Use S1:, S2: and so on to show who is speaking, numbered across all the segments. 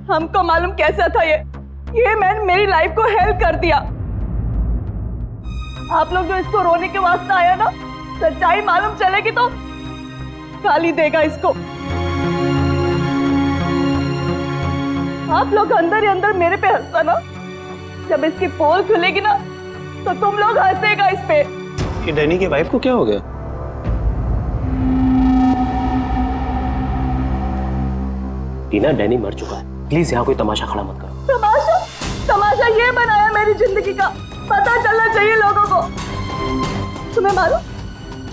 S1: हमको मालूम कैसा था ये मैन मेरी लाइफ को हेल्प कर दिया। आप लोग जो इसको रोने के वास्ते आया ना, सच्चाई मालूम चलेगी तो गाली देगा इसको। आप लोग अंदर ही अंदर मेरे पे हंसता ना, जब इसकी पोल खुलेगी ना तो तुम लोग हंसेगा इस पे।
S2: ये डैनी की वाइफ को क्या हो गया? टीना, डैनी मर चुका है, प्लीज यहाँ कोई तमाशा खड़ा मत करो।
S1: तमाशा? तमाशा ये बनाया मेरी जिंदगी का, पता चलना चाहिए लोगों को। तुम्हें मालूम,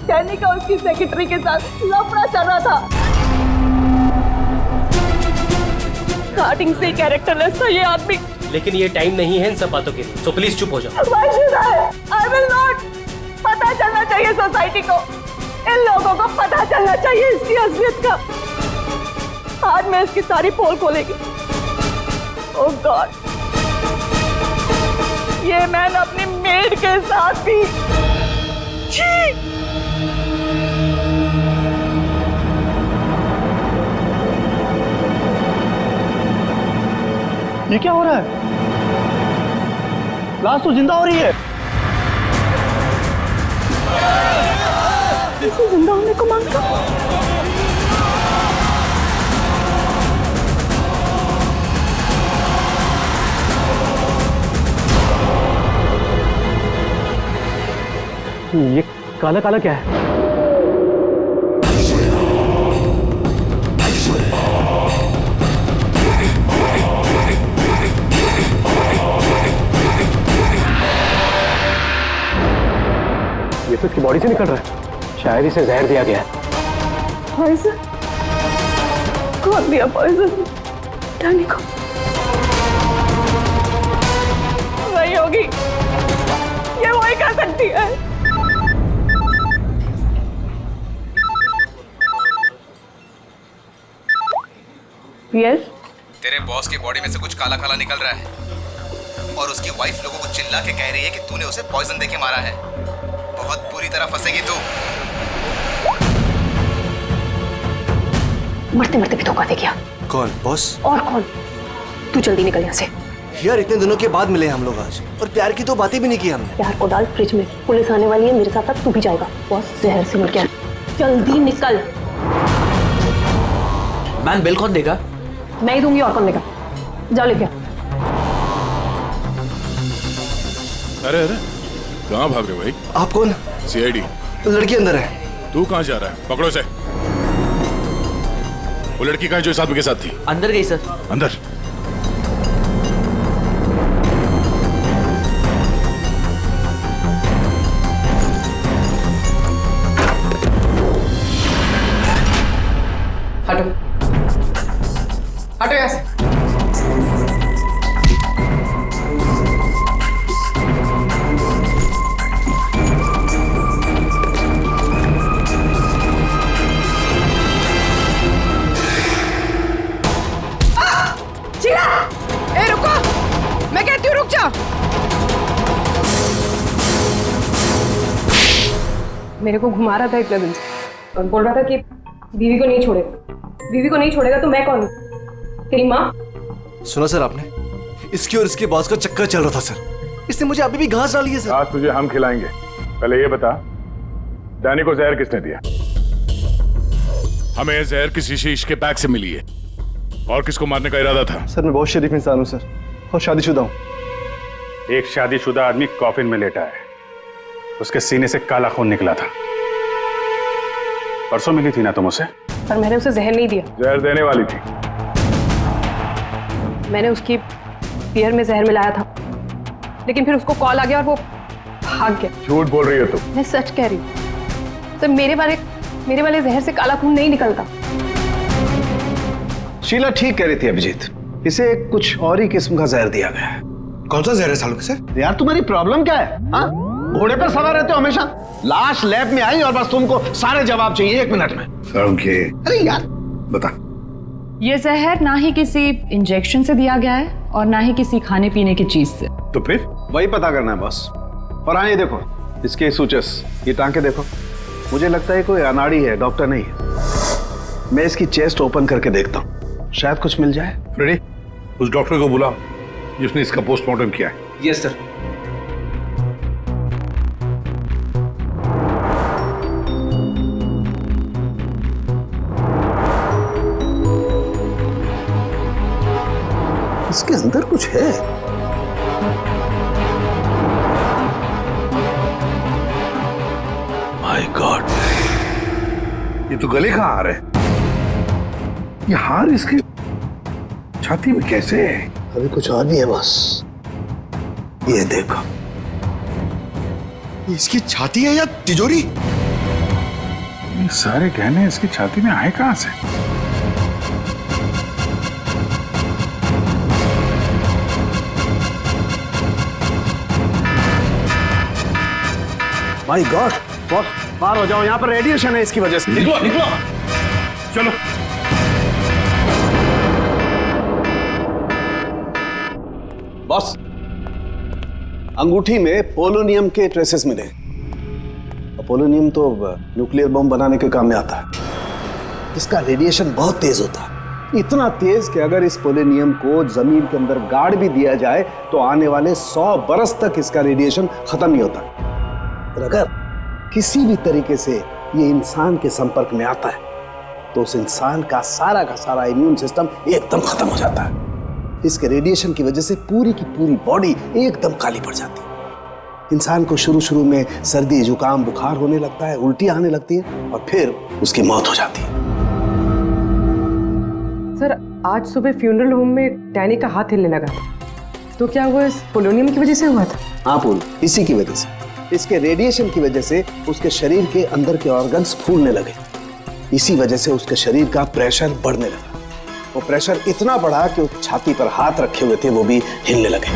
S1: डैनी का उसकी सेक्रेटरी के साथ लफड़ा चल रहा था। स्टार्टिंग से कैरेक्टरलेस था ये आदमी।
S2: लेकिन ये टाइम नहीं है इन सब बातों के लिए, सो प्लीज चुप हो जाओ।
S1: Why should I? I will not. पता चलना चाहिए सोसाइटी को, इन लोगों को पता चलना चाहिए इसकी असलियत का। आज मैं इसकी सारी पोल खोलेगी। ओह गॉड, ये मैंने अपनी मेड के साथ भी।
S3: ये क्या हो रहा है? लाश तो जिंदा हो रही है।
S1: इसे जिंदा होने को मांगता।
S3: ये काला काला क्या है? ये तो इसकी बॉडी से निकल रहा है, शायद इसे जहर दिया गया है।
S1: पॉइजन? कौन दिया पॉइजन डैनी को? वही होगी, ये वही कर सकती है। यस?
S4: तेरे बॉस की बॉडी में से कुछ काला काला निकल रहा है और उसकी वाइफ लोगों को चिल्ला के कह रही है कि तूने उसे पॉइजन देके मारा है। बहुत बुरी तरह फंसेगी तू।
S5: मरते मरते भी धोखा दे गया।
S4: कौन? बॉस?
S5: और कौन? तू जल्दी निकल यहाँ से।
S4: यार इतने दिनों के बाद मिले हम लोग आज, और प्यार की तो बातें भी नहीं की हमने।
S5: प्यार को डाल फ्रिज में, पुलिस आने वाली है, मेरे साथ साथ तू भी जाएगा। बॉस जहर से मर गया, जल्दी निकल।
S6: मैम बिल कौन देगा?
S5: मैं ही दूंगी, और कौन देगा? जाओ लेके आओ।
S7: अरे अरे, कहाँ भाग रहे हो भाई?
S4: आप कौन?
S7: सीआईडी।
S4: लड़की अंदर है।
S7: तू कहाँ जा रहा है? पकड़ो इसे। वो लड़की कहाँ है जो इस आदमी के साथ थी?
S6: अंदर गई सर।
S7: अंदर?
S6: हटो हटो यहाँ से।
S1: ए रुको, मैं कहती हूँ रुक जा।
S5: मेरे को घुमा रहा था इतने दिन से और बोल रहा था कि बीवी को नहीं छोड़ेगा। बीवी को नहीं छोड़ेगा तो मैं कौन हूँ? तेरी माँ?
S4: सुना सर आपने, इसकी और इसके बॉस का चक्कर चल रहा था सर। इसने मुझे अभी भी घास डाली है सर।
S7: आज तुझे हम खिलाएंगे। पहले ये बता, डैनी को जहर किसने दिया? हमें जहर किसी शीश के पैक से मिली है, और किसको मारने का इरादा था?
S3: सर मैं बहुत शरीफ इंसान हूँ सर, और शादीशुदा हूँ।
S8: एक शादीशुदा आदमी कॉफिन में लेटा है, उसके सीने से काला खून निकला था। परसों मिली थी ना तुम उसे?
S5: पर मैंने उसे जहर नहीं दिया।
S7: जहर देने वाली थी।
S5: मैंने उसकी बियर में जहर मिलाया था, लेकिन फिर उसको कॉल आ गया और वो भाग गया।
S7: झूठ बोल रही हो तुम।
S5: मैं सच कह रही हूँ। तो मेरे वाले जहर से काला खून नहीं निकलता।
S9: शीला ठीक कह रही थी अभिजीत, इसे कुछ और ही किस्म का जहर दिया गया है।
S4: कौन सा जहर है सालों सर?
S9: यार तुम्हारी प्रॉब्लम क्या है? हाँ, घोड़े पर सवार रहते हो हमेशा। लाश लैब में आई और बस तुमको सारे जवाब चाहिए 1 मिनट में। अरे यार बता।
S10: ये जहर ना ही किसी इंजेक्शन से दिया गया है और ना ही किसी खाने पीने की चीज से।
S9: तो फिर वही पता करना है बस। और हाँ, ये देखो इसके सूचस, ये टांके देखो। मुझे लगता है कोई अनाड़ी है, डॉक्टर नहीं है। मैं इसकी चेस्ट ओपन करके देखता हूँ, शायद कुछ मिल जाए।
S8: रेडी?
S7: उस डॉक्टर को बुला जिसने इसका पोस्टमार्टम किया है।
S6: Yes sir.
S9: इसके अंदर कुछ है। माय गॉड,
S7: ये तो गले का हार है। ये हार इसके छाती में कैसे है?
S9: अभी कुछ और भी है बस। ये देखो,
S11: इसकी छाती है या तिजोरी?
S7: ये सारे गहने इसकी छाती में आए कहां से?
S9: माय गॉड, बॉस बाहर हो जाओ, यहाँ पर रेडिएशन है इसकी वजह से।
S7: निकलो निकलो, चलो।
S9: बॉस, अंगूठी में पोलोनियम के ट्रेसेस मिले। पोलोनियम तो न्यूक्लियर बम बनाने के काम में आता है। इसका रेडिएशन बहुत तेज होता है, इतना तेज कि अगर इस पोलोनियम को जमीन के अंदर गाड़ भी दिया जाए तो आने वाले 100 बरस तक इसका रेडिएशन खत्म नहीं होता। और अगर किसी भी तरीके से ये इंसान के संपर्क में आता है तो उस इंसान का सारा इम्यून सिस्टम एकदम खत्म हो जाता है। इसके रेडिएशन की वजह से पूरी की पूरी बॉडी एकदम काली पड़ जाती है। इंसान को शुरू में सर्दी, जुकाम, बुखार होने लगता है, उल्टी आने लगती है और फिर उसकी मौत हो जाती है।
S5: सर, आज सुबह फ्यूनरल होम में डैनी का हाथ हिलने लगा, तो क्या वो इस पोलोनियम की वजह से हुआ था?
S9: हाँ पूल, इसी की वजह से, इसके रेडिएशन की वजह से उसके शरीर के अंदर के ऑर्गन्स फूलने लगे। इसी वजह से उसके शरीर का प्रेशर बढ़ने लगा। वो प्रेशर इतना बढ़ा कि उस छाती पर हाथ रखे हुए थे वो भी हिलने लगे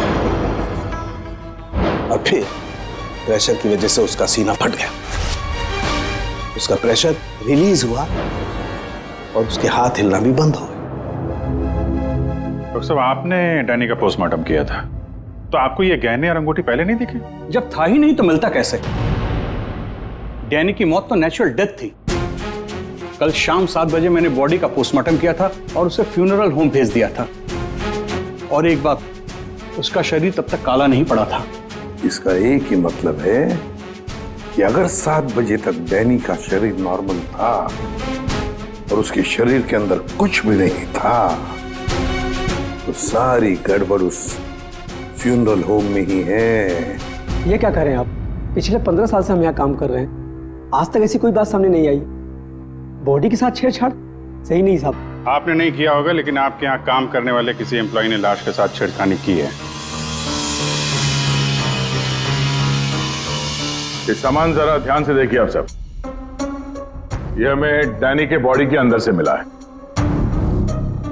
S9: और फिर प्रेशर की वजह से उसका सीना फट गया। उसका प्रेशर रिलीज हुआ और उसके हाथ हिलना भी बंद हो गए।
S8: डॉक्टर साहब, आपने डैनी का पोस्टमार्टम किया था, तो आपको ये गहने और अंगूठी पहले नहीं दिखे?
S3: जब था ही नहीं तो मिलता कैसे? डैनी की मौत तो नेचुरल डेथ थी। कल शाम 7 बजे मैंने बॉडी का पोस्टमार्टम किया था और उसे फ्यूनरल होम भेज दिया था। और एक बात, उसका शरीर तब तक काला नहीं पड़ा था।
S7: इसका एक ही मतलब है कि अगर 7 बजे तक डैनी का शरीर नॉर्मल था और उसके शरीर के अंदर कुछ भी नहीं था तो सारी गड़बड़ उस फ्यूनरल होम में ही है।
S3: ये क्या कह रहे हैं आप? पिछले 15 साल से हम यहाँ काम कर रहे हैं, आज तक ऐसी कोई बात सामने नहीं आई। बॉडी के साथ छेड़छाड़ सही नहीं साहब।
S8: आपने नहीं किया होगा, लेकिन आपके यहाँ काम करने वाले किसी एम्प्लॉय ने लाश के साथ छेड़खानी की है।
S7: ये सामान जरा ध्यान से देखिए आप सब। ये हमें डैनी के बॉडी के अंदर से मिला है।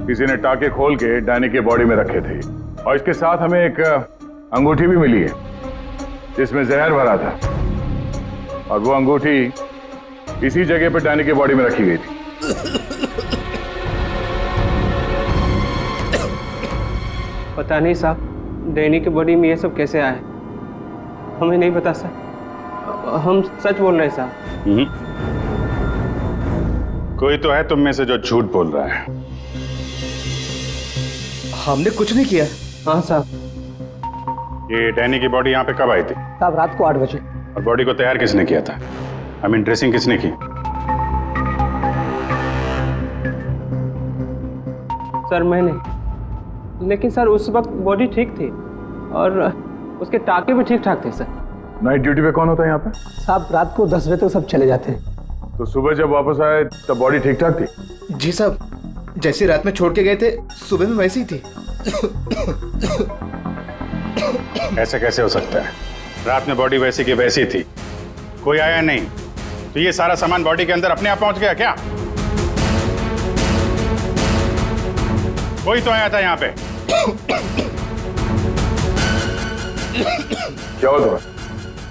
S7: किसी ने टाके खोल के डैनी के बॉडी में रखे थे और इसके साथ हमें एक अंगूठी भी मिली है जिसमें जहर भरा था और वो अंगूठी इसी जगह पे डैनी के बॉडी में रखी गई थी।
S2: पता नहीं साहब, डैनी के बॉडी में ये सब कैसे आया, हमें नहीं पता सर। हम सच बोल रहे हैं साहब।
S8: कोई तो है तुम में से जो झूठ बोल रहा है।
S11: हमने कुछ नहीं किया।
S2: हाँ साहब।
S8: ये डैनी की बॉडी यहाँ पे कब आई थी?
S3: साहब, रात को 8 बजे।
S8: और बॉडी को तैयार किसने किया था? आई मीन ड्रेसिंग किसने की?
S2: सर मैंने, लेकिन सर उस वक्त बॉडी ठीक थी और उसके टाके भी ठीक ठाक थे सर।
S7: नाइट ड्यूटी पे कौन होता है यहाँ पे?
S3: साहब, रात को 10 बजे तक सब चले जाते हैं।
S7: तो सुबह जब वापस आए तब बॉडी ठीक ठाक थी?
S11: जी साहब, जैसे रात में छोड़ के गए थे सुबह में वैसी ही थी।
S8: ऐसे कैसे हो सकता है? रात में बॉडी वैसी की वैसी थी, कोई आया नहीं, तो ये सारा सामान बॉडी के अंदर अपने आप पहुंच गया क्या? कोई तो आया था यहाँ पे।
S7: क्या हुआ तुम्हें?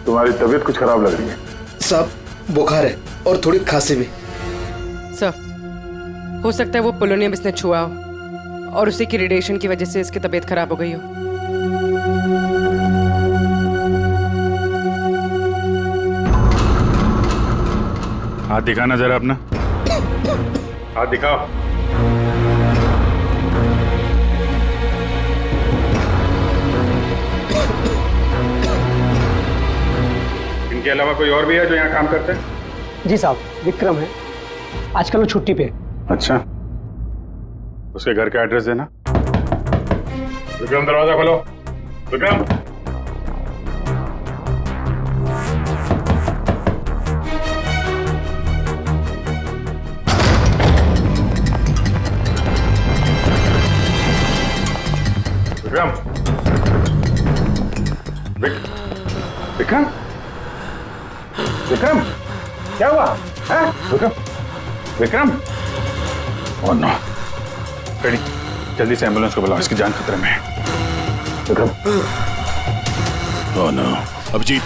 S7: तुम्हारी तबीयत कुछ खराब लग रही है।
S11: साहब, बुखार है और थोड़ी खांसी भी।
S5: सर, हो सकता है वो पोलोनियम इसने छुआ हो और उसी की रेडिएशन की वजह से इसकी तबीयत खराब हो गई हो।
S8: हाथ दिखाना जरा अपना, हाथ दिखाओ। इनके अलावा कोई और भी है जो यहाँ काम करते हैं?
S2: जी साहब, विक्रम है, आजकल वो छुट्टी पे।
S8: अच्छा, उसके घर का एड्रेस देना। विक्रम, दरवाजा खोलो। विक्रम, विक्रम, विक्रम, विक्रम, क्या हुआ है? Vikram, Vikram, oh no, ready, जल्दी से एम्बुलेंस को बुलाओ, इसकी जान खतरे में है। विक्रम,
S7: ओह नो, अभिजीत,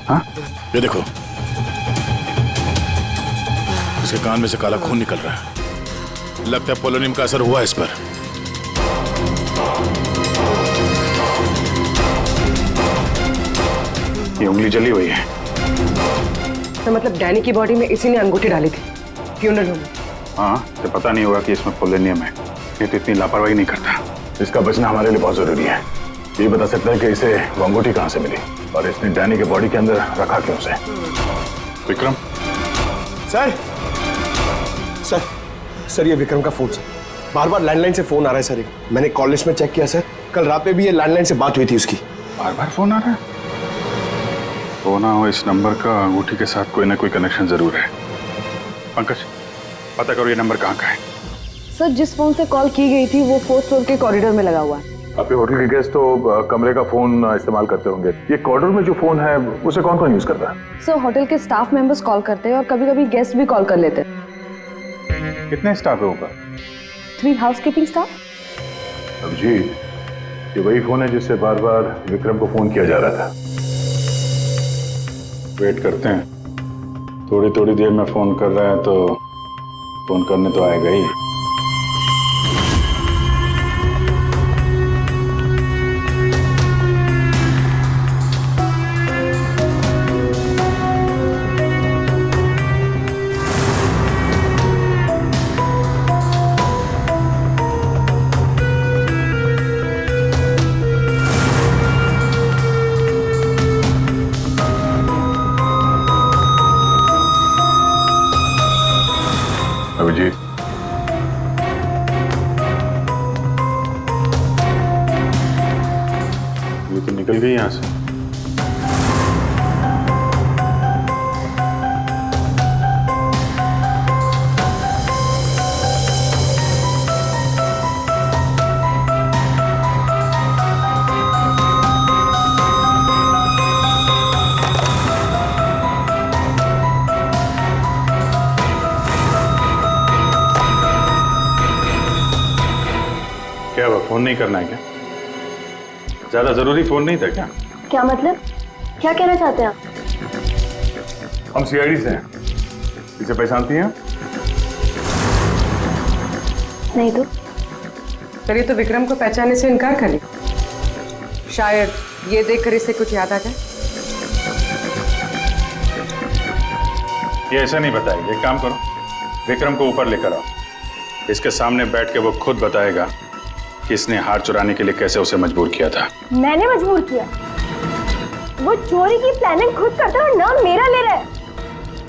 S8: हाँ,
S7: ये देखो, इसके कान में से काला खून निकल रहा है। लगता है पोलोनियम का असर हुआ इस पर।
S8: ये उंगली जली हुई है।
S5: तो मतलब डैनी की बॉडी में इसी ने अंगूठी डाली थी फ्यूनरल होम में।
S8: हाँ, तो पता नहीं होगा कि इसमें पोलोनियम है। ये तो इतनी लापरवाही नहीं करता।
S7: इसका बचना हमारे लिए बहुत जरूरी है। ये बता सकता है कि इसे वो अंगूठी कहाँ से मिली और इसने डैनी के बॉडी के अंदर रखा क्यों उसे।
S8: विक्रम,
S11: सर सर सर ये विक्रम का फोन सर, बार बार लैंडलाइन से फोन आ रहा है सर। मैंने कॉल लिस्ट में चेक किया सर, कल रात में भी ये लैंडलाइन से बात हुई थी उसकी।
S8: बार बार फोन आ रहा है। हो ना हो, इस नंबर का अंगूठी के साथ कोई ना कोई कनेक्शन जरूर है। पंकज, पता करो ये नंबर कहाँ का है।
S5: सर, जिस फोन से कॉल की गई थी वो 4th फ्लोर के कॉरिडोर में लगा हुआ है।
S7: आपके होटल के गेस्ट तो कमरे का फोन इस्तेमाल करते होंगे। ये कॉरिडोर में जो फोन है उसे कौन कौन यूज करता है?
S5: सर, होटल के स्टाफ मेंबर्स कॉल करते हैं और कभी कभी गेस्ट भी कॉल कर लेते हैं।
S8: कितने स्टाफ है ऊपर?
S5: 3 हाउसकीपिंग स्टाफ।
S7: अभिजीत, ये वही फोन है जिससे बार बार विक्रम को फोन किया जा रहा था।
S8: वेट करते हैं, थोड़ी थोड़ी देर में फोन कर रहा है तो फोन करने तो आएगा ही।
S7: अभिजीत,
S8: ये तो निकल गई यहाँ से। क्या हुआ, फोन नहीं करना है क्या? ज्यादा जरूरी फोन नहीं था क्या?
S1: क्या मतलब? क्या कहना चाहते हैं आप?
S7: हम सीआईडी से हैं। इसे पहचानती हैं?
S1: नहीं तो।
S5: चलिए, तो विक्रम को पहचानने से इनकार कर लिया। शायद ये देखकर इसे कुछ याद आ जाए।
S8: ये ऐसा नहीं बताएगी। एक काम करो, विक्रम को ऊपर लेकर आओ, इसके सामने बैठ के वो खुद बताएगा कि इसने हार चुराने के लिए कैसे उसे मजबूर किया था।
S1: मैंने मजबूर किया? वो चोरी की प्लानिंग खुद करता है और नाम मेरा ले रहा है।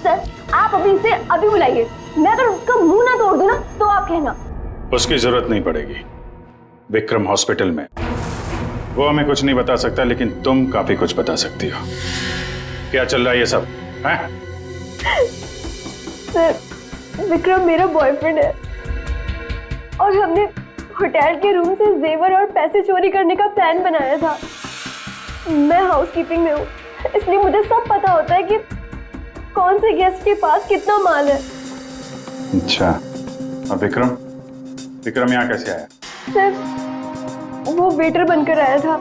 S1: सर, आप अभी इसे अभी बुलाइए। मैं अगर उसका मुंह ना तोड़ दूं ना तो आप कहना।
S8: उसकी जरूरत नहीं पड़ेगी। विक्रम हॉस्पिटल में, वो हमें कुछ नहीं बता सकता, लेकिन तुम काफी कुछ बता सकती हो। क्या चल रहा है ये सब, हैं?
S1: सर, विक्रम मेरा बॉयफ्रेंड है और हमने होटल के रूम से जेवर और पैसे चोरी करने का प्लान बनाया था। मैं हाउसकीपिंग में हूँ, इसलिए मुझे सब पता होता है कि कौन से गेस्ट के पास कितना माल है।
S8: अच्छा, और विक्रम? विक्रम यहाँ कैसे आया?
S1: सर, वो वेटर बनकर आया था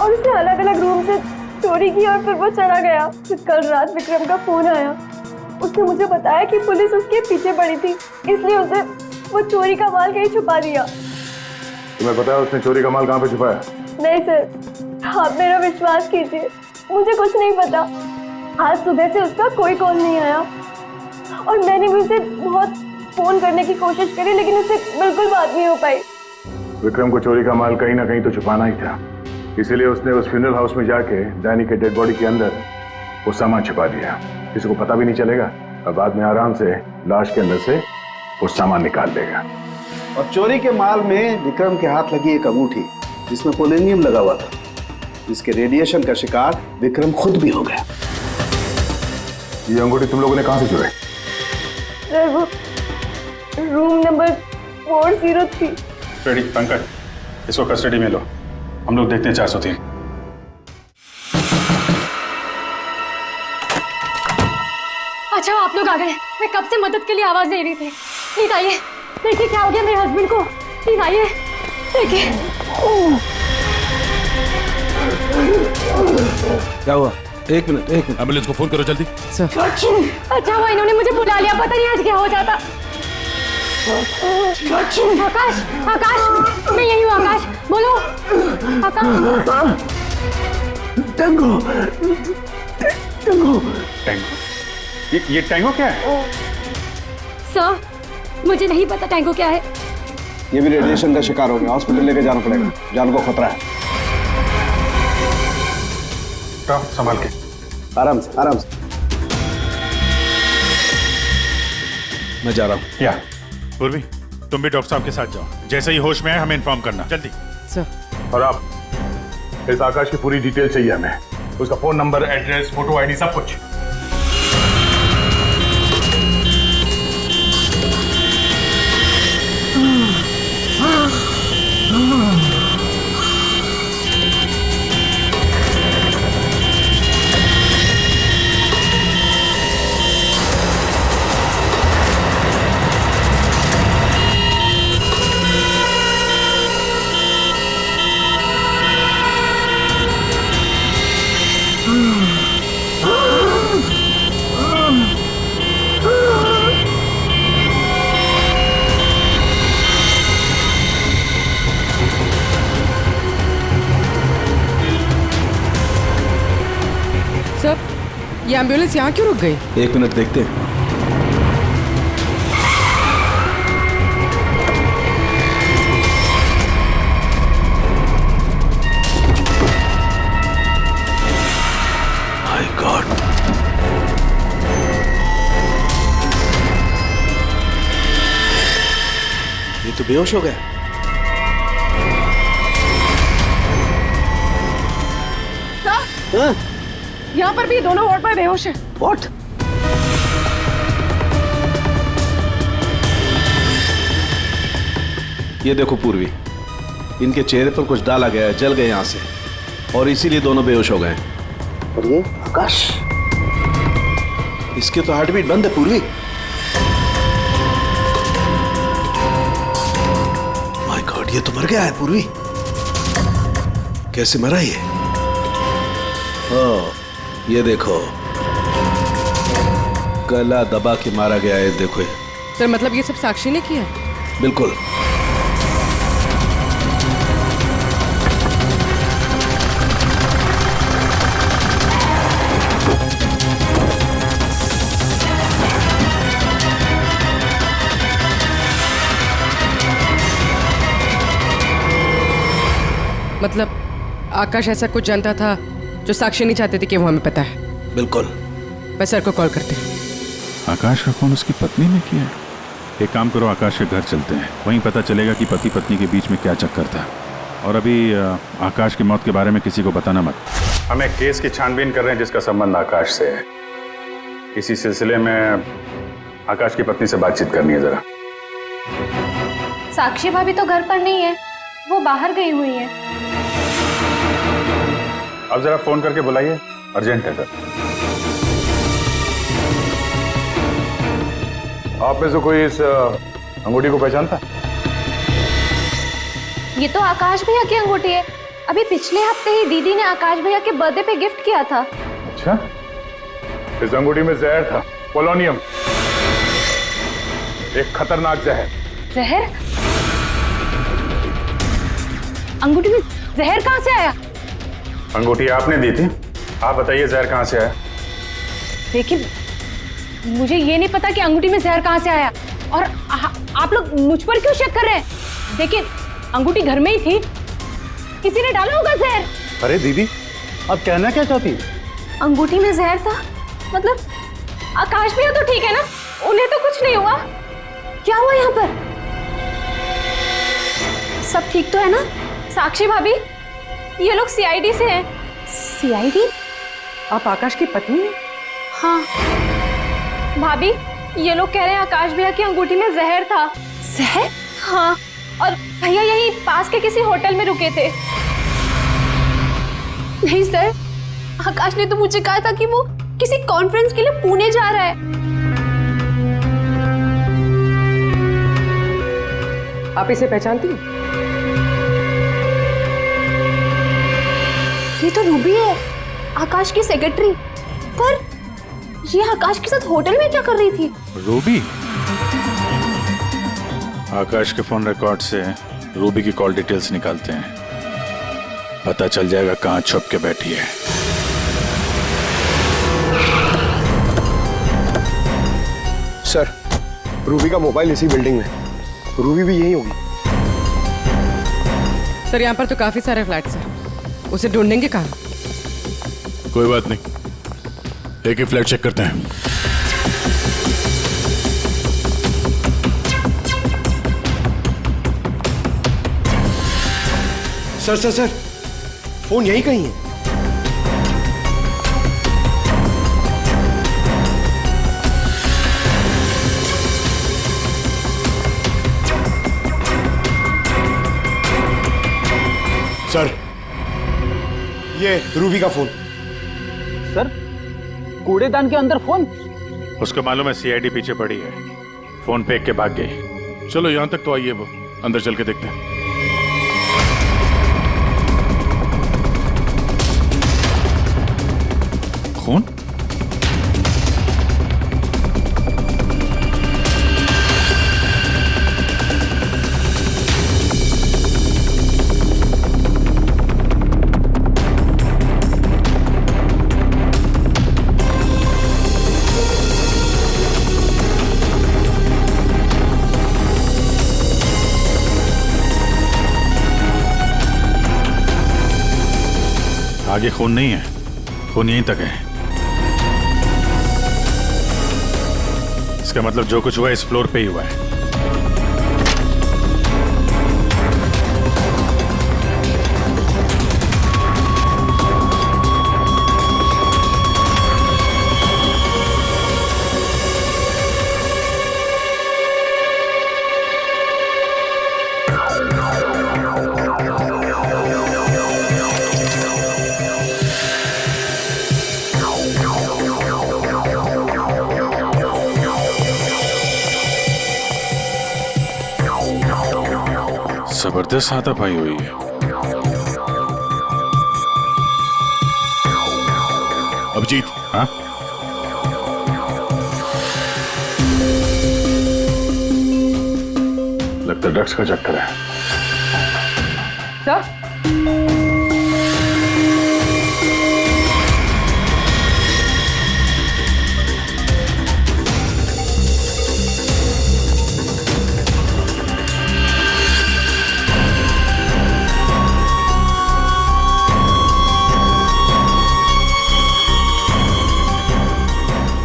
S1: और उसने अलग अलग रूम से चोरी की और फिर वो चला गया। फिर कल रात विक्रम का फोन आया। उसने मुझे बताया कि पुलिस उसके पीछे पड़ी थी, इसलिए उसे वो चोरी का माल कहीं छुपा दिया।
S7: तुम्हें पता है उसने चोरी का माल कहाँ पे छुपाया?
S1: नहीं सर, आप मेरा विश्वास कीजिए, मुझे कुछ नहीं पता। आज सुबह से उसका कोई कॉल नहीं आया और मैंने भी उसे बहुत फोन करने की कोशिश करी, लेकिन उससे बिल्कुल बात नहीं हो पाई।
S7: विक्रम को चोरी का माल कहीं ना कहीं तो छुपाना ही था, इसीलिए उसने उस फ्यूनरल हाउस में जाके डैनी के डेड बॉडी के अंदर वो सामान छिपा दिया, किसी को पता भी नहीं चलेगा और बाद में आराम से लाश के अंदर से वो सामान निकाल लेगा।
S9: और चोरी के माल में विक्रम के हाथ लगी एक अंगूठी जिसमें पोलोनियम लगा हुआ था, जिसके रेडिएशन का शिकार विक्रम खुद भी हो गया।
S7: ये अंगूठी तुम लोगों ने कहां से चुराई?
S1: सर वो रूम नंबर 403।
S8: रेडी पंकज, इसको कस्टडी में लो, हम लोग देखते हैं 403।
S12: अच्छा आप लोग आ गए, मैं कब से मदद के लिए आवाज दे रही थी। प्लीज आइए, देखिए क्या हो गया मेरे हस्बैंड को। प्लीज आइए, देखिए।
S9: क्या हुआ? एक मिनट
S13: एम्बुलेंस को फोन करो जल्दी।
S12: अच्छा हुआ इन्होंने मुझे बुला लिया, पता नहीं आज क्या हो जाता। आकाश, आकाश, मैं यही हूँ। आकाश बोलो। आकाश।
S7: Tango, tango,
S8: tango? ये टैंगो क्या है?
S12: सर मुझे नहीं पता टैंगो क्या है।
S9: ये भी रेडिएशन का शिकार हो गया, हॉस्पिटल लेके जाना पड़ेगा, जान को खतरा है।
S8: संभाल के,
S9: आराम से आराम से। मैं जा रहा हूँ।
S8: या
S13: पूर्वी तुम भी डॉक्टर साहब के साथ जाओ, जैसे ही होश में आए हमें इन्फॉर्म करना जल्दी।
S7: सर। और आप इस आकाश की पूरी डिटेल चाहिए हमें, उसका phone number, address, photo, ID, सब कुछ।
S5: ये एम्बुलेंस यहाँ क्यों रुक गई?
S9: एक मिनट देखते हैं। माय गॉड, ये तो बेहोश हो गया।
S5: यहाँ पर भी दोनों वार्ड में बेहोश है।
S9: What? ये देखो पूर्वी, इनके चेहरे पर कुछ डाला गया है, जल गए यहां से, और इसीलिए दोनों बेहोश हो गए। और ये आकाश, इसके तो हार्ट बीट बंद है पूर्वी। माय गॉड, ये तो मर गया है पूर्वी। कैसे मरा ये? ओह, ये देखो, गला दबा के मारा गया है। देखो
S5: सर, मतलब ये सब साक्षी ने किया?
S9: बिल्कुल।
S5: मतलब आकाश ऐसा कुछ जानता था जो साक्षी नहीं चाहते थे कि वो हमें पता है।
S9: बिल्कुल।
S5: मैं सर को कॉल करते हैं।
S8: आकाश का फोन उसकी पत्नी ने किया? एक काम करो, आकाश के घर चलते हैं, वहीं पता चलेगा कि पति पत्नी के बीच में क्या चक्कर था। और अभी आकाश की मौत के बारे में किसी को बताना मत। हम एक केस की छानबीन कर रहे हैं जिसका संबंध आकाश से है। इसी सिलसिले में आकाश की पत्नी से बातचीत करनी है जरा।
S12: साक्षी भाभी तो घर पर नहीं है, वो बाहर गई हुई है।
S8: अब जरा फोन करके बुलाइए, अर्जेंट है सर।
S7: आप में से कोई इस अंगूठी को पहचानता?
S12: ये तो आकाश भैया की अंगूठी है। अभी पिछले हफ्ते ही दीदी ने आकाश भैया के बर्थडे पे गिफ्ट किया था।
S7: अच्छा, इस अंगूठी में जहर था, पोलोनियम, एक खतरनाक जहर।
S12: जहर? अंगूठी में जहर कहाँ से आया?
S8: अंगूठी आपने दी थी, आप बताइए जहर कहाँ से आया?
S12: देखिए, मुझे ये नहीं पता कि अंगूठी में जहर कहाँ से आया, और आप लोग मुझ पर क्यों शक कर रहे हैं? देखिए, अंगूठी घर में ही थी, किसी ने डाला होगा जहर।
S3: अरे दीदी, आप कहना क्या चाहती?
S12: अंगूठी में जहर था? मतलब आकाश भैया तो ठीक है ना, उन्हें तो कुछ नहीं हुआ? क्या हुआ यहाँ पर? सब ठीक तो है ना? साक्षी भाभी, ये लोग सीआईडी से हैं। सीआईडी?
S5: आप आकाश की पत्नी हैं?
S12: हाँ भाभी, ये लोग कह रहे हैं आकाश भैया की अंगूठी में जहर था। जहर? हाँ, और भैया यहीं पास के किसी होटल में रुके थे। नहीं सर, आकाश ने तो मुझे कहा था कि वो किसी कॉन्फ्रेंस के लिए पुणे जा रहा है।
S5: आप इसे पहचानती हैं?
S12: ये तो रूबी है, आकाश की सेक्रेटरी। पर ये आकाश के साथ होटल में क्या कर रही थी?
S8: रूबी? आकाश के फोन रिकॉर्ड से रूबी की कॉल डिटेल्स निकालते हैं, पता चल जाएगा कहां छुप के बैठी है।
S11: सर, रूबी का मोबाइल इसी बिल्डिंग में, रूबी भी यही होगी।
S5: सर, यहाँ पर तो काफी सारे फ्लैट्स हैं, उसे ढूंढेंगे कहाँ?
S8: कोई बात नहीं, एक ही फ्लैट चेक करते हैं।
S11: सर सर सर, फोन यही कहीं है। सर, ये रूबी का फोन।
S3: सर, कूड़ेदान के अंदर फोन?
S8: उसको मालूम है सीआईडी पीछे पड़ी है, फोन फेंक के भाग गई। चलो यहां तक तो आइए, वो अंदर चल के देखते हैं। खून? आगे खून नहीं है, खून यहीं तक है। इसका मतलब जो कुछ हुआ इस फ्लोर पे ही हुआ है। जबरदस्त हाथापाई हुई है।
S13: अभिजीत,
S8: हाँ?
S7: लगता है ड्रग्स का चक्कर है।
S5: Sir,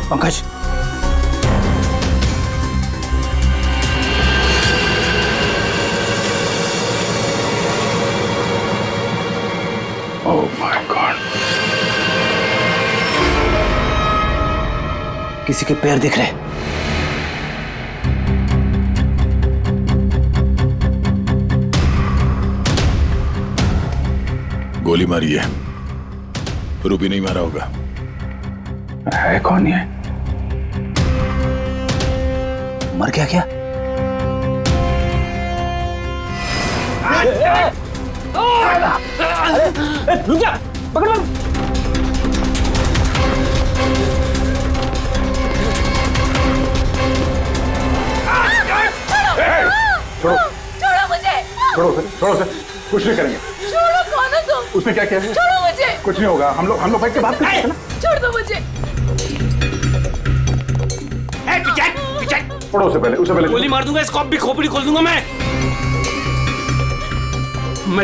S3: Pankaj,
S7: oh my God,
S9: किसी के पैर दिख रहे।
S8: गोली मारी है, रूबी नहीं मारा होगा।
S7: है कौन ये?
S9: मर गया क्या?
S3: रुक जा, पकड़।
S7: छोड़ो,
S1: छोड़ो मुझे,
S7: छोड़ो सर, छोड़ो सर, कुछ नहीं करेंगे।
S1: छोड़ो, कौन हो तुम?
S7: उसने क्या किया है?
S1: छोड़ो मुझे,
S7: कुछ नहीं होगा, हम लोग बैठ के बात करते हैं ना।
S1: छोड़ दो मुझे।
S7: छोड़ो उसे पहले
S6: गोली मार दूंगा, स्कॉप भी खोपड़ी खोल दूंगा मैं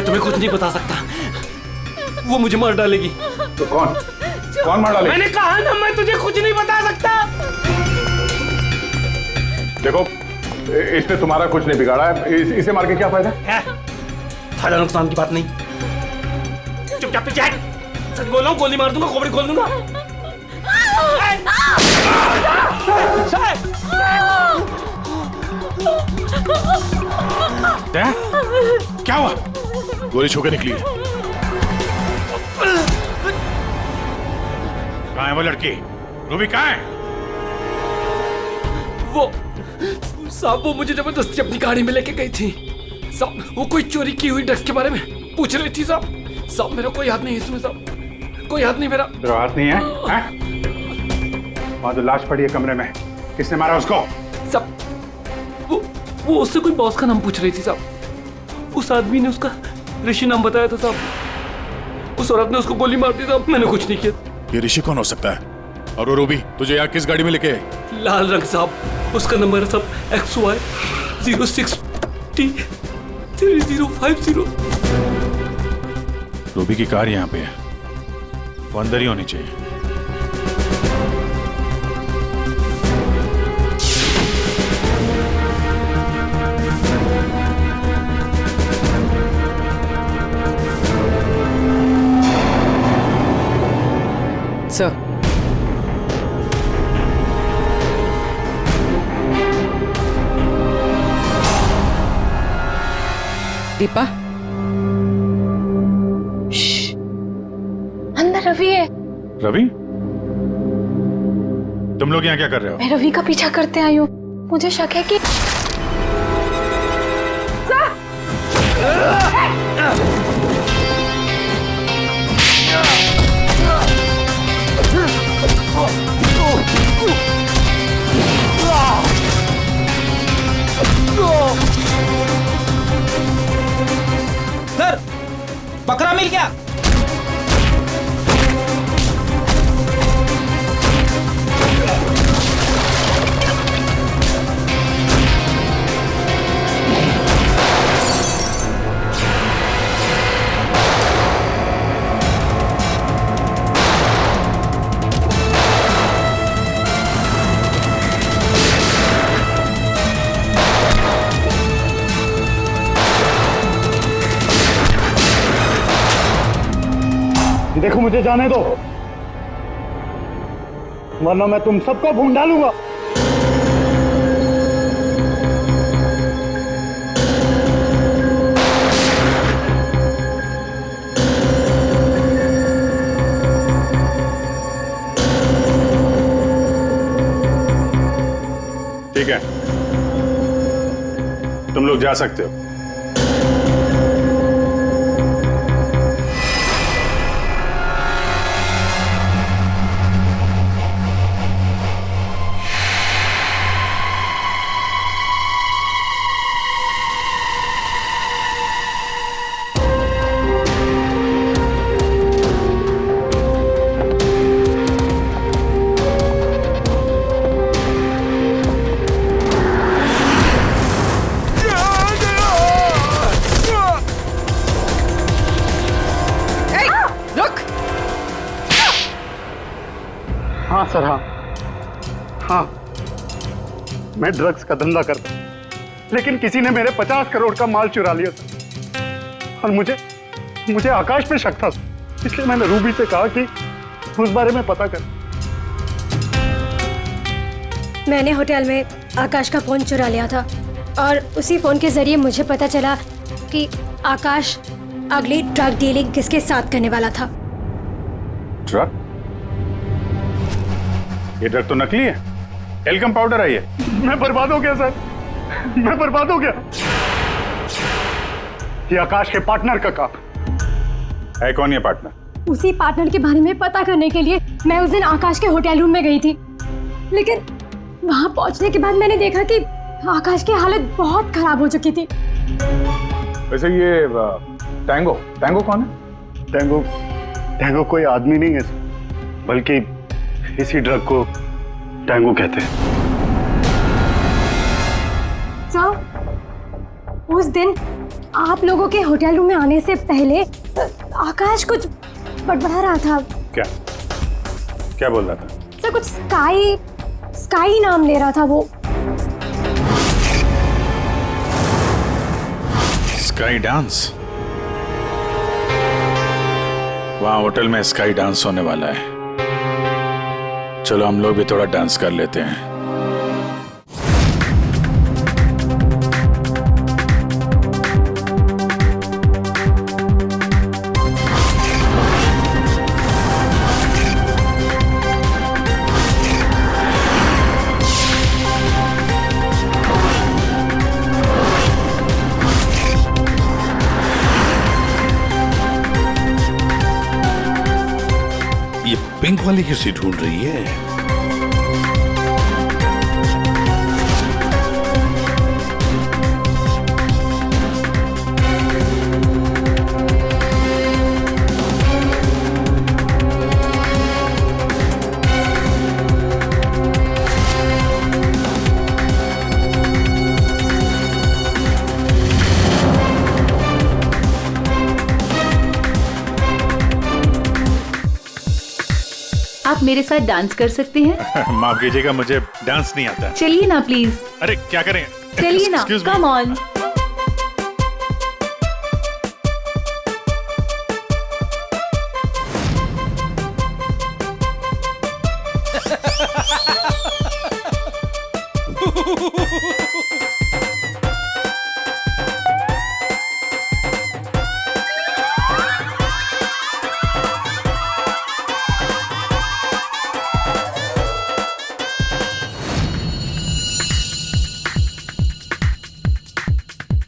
S6: तुम्हें कुछ नहीं बता सकता, वो मुझे मार डालेगी।
S7: तो कौन? कौन मार डाले?
S6: मैंने कहा ना मैं तुझे कुछ नहीं बता सकता।
S7: देखो इसने तुम्हारा कुछ नहीं बिगाड़ा है, इसे मार के क्या फायदा?
S6: फायदा नुकसान की बात नहीं, चुपचाप पीछे हट। सच बोल रहा हूँ, गोली मार दूंगा, खोपड़ी खोल दूंगा।
S13: क्या हुआ? गोली छू के निकली है। कहाँ है वो लड़की? रूबी कहाँ है?
S6: वो साहब वो मुझे जबरदस्ती अपनी गाड़ी में लेके गई थी साहब। वो कोई चोरी की हुई ड्रग्स के बारे में पूछ रही थी साहब। साहब मेरा कोई हाथ नहीं है इसमें साहब, कोई हाथ नहीं मेरा।
S13: तेरा हाथ नहीं है? वहाँ तो लाश पड़ी है कमरे में, किसने मारा उसको?
S6: साहब वो उससे कोई बॉस का नाम पूछ रही थी साहब। उस आदमी ने उसका ऋषि नाम बताया था साहब। उस औरत ने उसको गोली मार दी साहब, मैंने कुछ नहीं किया।
S13: ये ऋषि कौन हो सकता है? और वो रूबी तुझे यहाँ किस गाड़ी में लेके?
S6: लाल रंग साहब, उसका नंबर है साहब XY 06T 3050।
S13: रूबी की कार यहाँ पे है, वो अंदर ही होनी चाहिए।
S14: सर दीपा,
S12: अंदर रवि है।
S13: रवि? तुम लोग यहाँ क्या कर रहे हो?
S12: मैं रवि का पीछा करते आई हूँ, मुझे शक है कि
S15: सर बकरा मिल गया।
S16: देखो मुझे जाने दो, वरना मैं तुम सबको भून डालूंगा।
S13: ठीक है, तुम लोग जा सकते हो।
S16: हाँ सर, हाँ मैं ड्रग्स का धंधा करता हूँ, लेकिन किसी ने मेरे 50 करोड़ का माल चुरा लिया था और मुझे आकाश पे शक था, इसलिए मैंने रूबी से कहा कि उस बारे में पता कर।
S17: मैंने होटल में आकाश का फोन चुरा लिया था और उसी फोन के जरिए मुझे पता चला कि आकाश अगली ड्रग डीलिंग किसके साथ करने वाला था।
S13: ड्रग? ये ड्रग तो नकली है, एल्कम पाउडर है ये।
S16: मैं बर्बाद हो गया सर, मैं बर्बाद हो गया। ये आकाश के पार्टनर का काम
S13: है। कौन ये पार्टनर?
S17: उसी पार्टनर के बारे में पता करने के लिए मैं उस दिन आकाश के होटल रूम में गई थी, लेकिन वहां पहुंचने के बाद मैंने देखा कि आकाश की हालत बहुत खराब हो चुकी थी।
S7: वैसे ये टैंगो कौन है?
S16: टैंगो कोई आदमी नहीं है, बल्कि इसी ड्रग को टैंगो कहते हैं।
S17: सर, उस दिन आप लोगों के होटल रूम में आने से पहले आकाश कुछ बड़बड़ा रहा था।
S13: क्या?
S8: क्या बोल रहा था?
S17: सर कुछ स्काई नाम ले रहा था वो।
S8: Sky dance? वहां होटल में स्काई डांस होने वाला है। चलो हम लोग भी थोड़ा डांस कर लेते हैं।
S18: पिंक वाली किसी ढूंढ रही है?
S10: आप मेरे साथ डांस कर सकते हैं?
S8: माफ कीजिएगा, मुझे डांस नहीं आता।
S10: चलिए ना प्लीज।
S8: अरे क्या करें?
S10: चलिए ना, कम ऑन।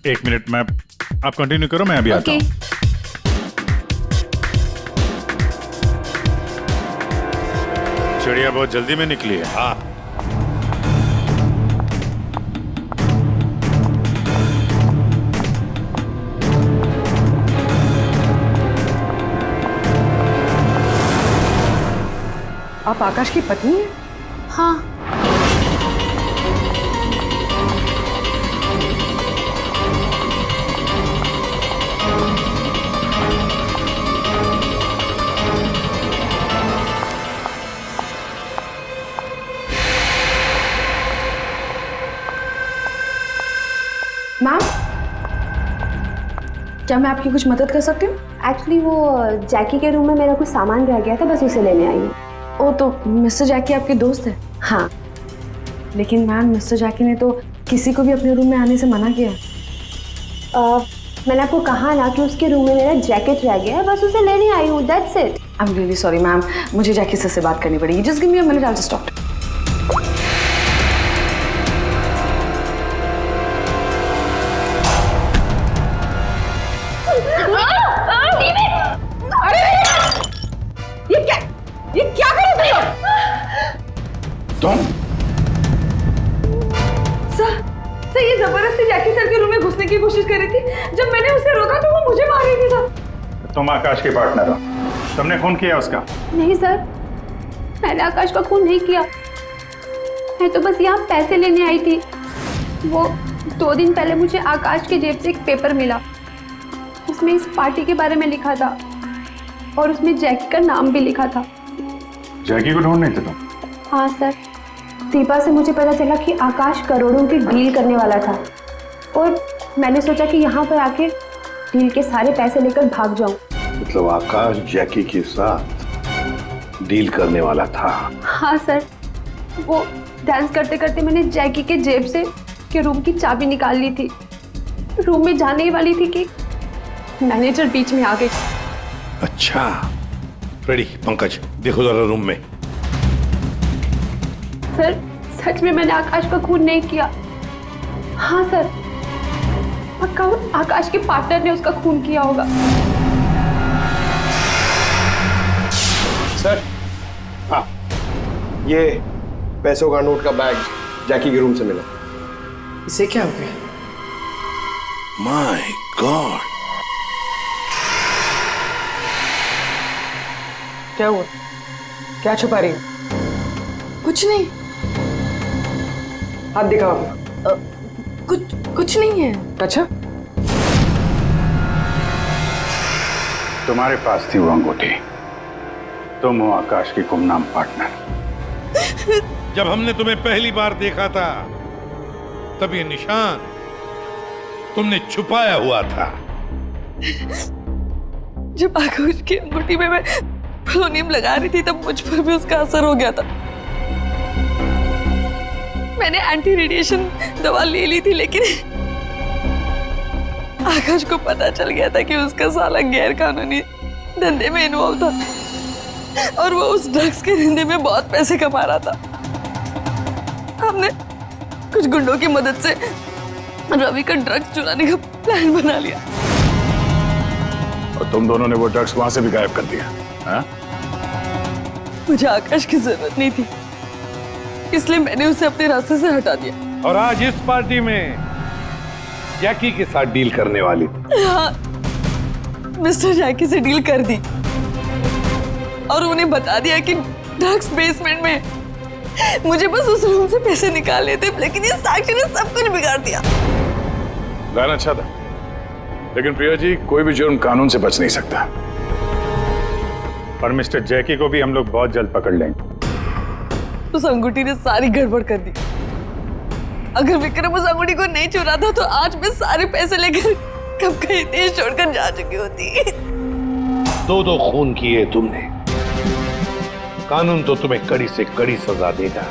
S8: एक मिनट में आप कंटिन्यू करो, मैं अभी आता हूँ। चिड़िया बहुत जल्दी में निकली है। हाँ।
S5: आप आकाश की पत्नी हैं?
S12: हाँ।
S5: मैम, क्या मैं आपकी कुछ मदद कर सकती हूँ?
S19: एक्चुअली वो जैकी के रूम में मेरा कुछ सामान रह गया था, बस उसे लेने आई हूँ।
S5: ओ, तो मिस्टर जैकी आपके दोस्त है?
S19: हाँ।
S5: लेकिन मैम, मिस्टर जैकी ने तो किसी को भी अपने रूम में आने से मना किया।
S19: मैंने आपको कहा ना कि उसके रूम में मेरा जैकेट रह गया है, बस उसे लेने आई हूँ, that's it.
S5: I am really sorry ma'am, मुझे जैकी से बात करनी पड़ेगी। Just give me a minute, I will just talk.
S1: ये क्या कर रहे हो
S18: तुम?
S5: सर ये जबरदस्ती जैकी सर के रूम में घुसने की कोशिश कर रही थी। जब मैंने उसे रोका तो वो मुझे मार रही थी सर।
S8: तुम आकाश के पार्टनर हो, तुमने खून किया उसका?
S19: नहीं सर, मैंने आकाश का खून नहीं किया। मैं तो बस यहाँ पैसे लेने आई थी। वो 2 दिन पहले मुझे आकाश के जेब से एक पेपर मिला, उसमें इस पार्टी के बारे में लिखा था और उसमें जैकी का नाम भी लिखा था।
S8: जैकी को ढूंढ नहीं थे तुम?
S19: हाँ सर, दीपा से मुझे पता चला कि आकाश करोड़ों की डील करने वाला था और मैंने सोचा कि यहाँ पर आके डील के सारे पैसे लेकर भाग जाऊं।
S18: मतलब आकाश जैकी के साथ डील करने वाला था?
S19: हाँ सर, वो डांस करते करते मैंने जैकी के जेब से के रूम की चाबी निकाल ली थी। रूम में जाने ही वाली थी कि मैनेजर बीच में आ गई।
S18: अच्छा, रेडी पंकज, देखो जरा रूम में।
S19: सर सच में मैंने आकाश का खून नहीं किया। हाँ सर, पक्का आकाश के पार्टनर ने उसका खून किया होगा।
S11: सर, हाँ, ये पैसों का नोट का बैग जैकी के रूम से मिला।
S5: इसे क्या हो गया?
S18: माय गॉड,
S5: क्या हुआ? क्या छुपा रही हो? कुछ नहीं। हाथ दिखाओ अपना। कुछ नहीं है। अच्छा,
S3: तुम्हारे पास थी वो अंगूठी, तुम हो आकाश की गुमनाम पार्टनर।
S13: जब हमने तुम्हें पहली बार देखा था तब ये निशान तुमने छुपाया हुआ था।
S1: जब आकाश की अंगूठी में मैं पोलोनियम लगा रही थी तब मुझ पर भी उसका असर हो गया था। मैंने एंटी रेडिएशन दवा ले ली थी, लेकिन आकाश को पता चल गया था कि उसका साला गैर कानूनी धंधे में इन्वॉल्व था और वो उस ड्रग्स के धंधे में बहुत पैसे कमा रहा था। हमने कुछ गुंडों की मदद से रवि का ड्रग्स चुराने का प्लान बना लिया।
S7: और तुम दोनों ने वो ड्रग्स वहां से भी गायब कर दिया? हाँ?
S1: मुझे आकाश की जरूरत नहीं थी, इसलिए मैंने उसे अपने रास्ते से हटा दिया।
S13: और आज इस पार्टी में जैकी के साथ डील करने वाली थी।
S1: हाँ, मिस्टर जैकी से डील कर दी और उन्हें बता दिया कि ड्रग्स बेसमेंट में। मुझे बस उस रूम से पैसे निकालने थे, लेकिन ये साक्षी ने सब कुछ बिगाड़ दिया।
S7: प्लान अच्छा था, लेकिन प्रिया जी, कोई भी जुर्म कानून से बच नहीं सकता।
S8: और मिस्टर जैकी को भी हम लोग बहुत जल्द पकड़ लेंगे।
S1: उस अंगूठी ने सारी गड़बड़ कर दी। अगर विक्रम उस अंगूठी को नहीं चुराता तो आज मैं सारे पैसे लेकर कब कहीं देश छोड़कर जा चुकी होती।
S18: दो खून किए तुमने, कानून तो तुम्हें कड़ी से कड़ी सजा देगा।